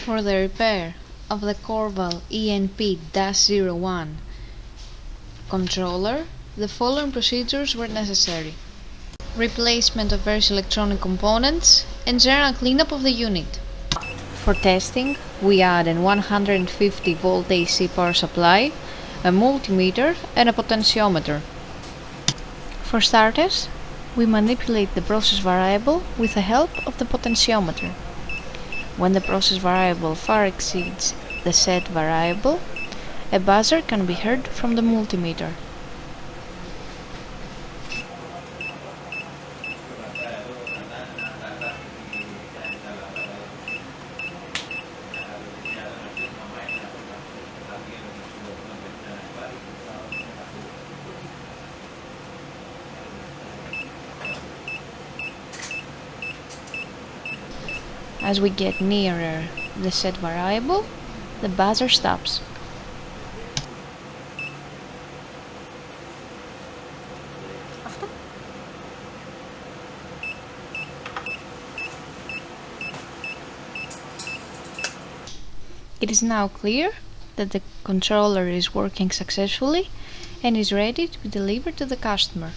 For the repair of the Korval E&P-01 controller, the following procedures were necessary: replacement of various electronic components and general cleanup of the unit. For testing, we add a 150 volt AC power supply, a multimeter and a potentiometer. For starters, we manipulate the process variable with the help of the potentiometer. When the process variable far exceeds the set variable, a buzzer can be heard from the multimeter. As we get nearer the set variable, the buzzer stops. It is now clear that the controller is working successfully and is ready to be delivered to the customer.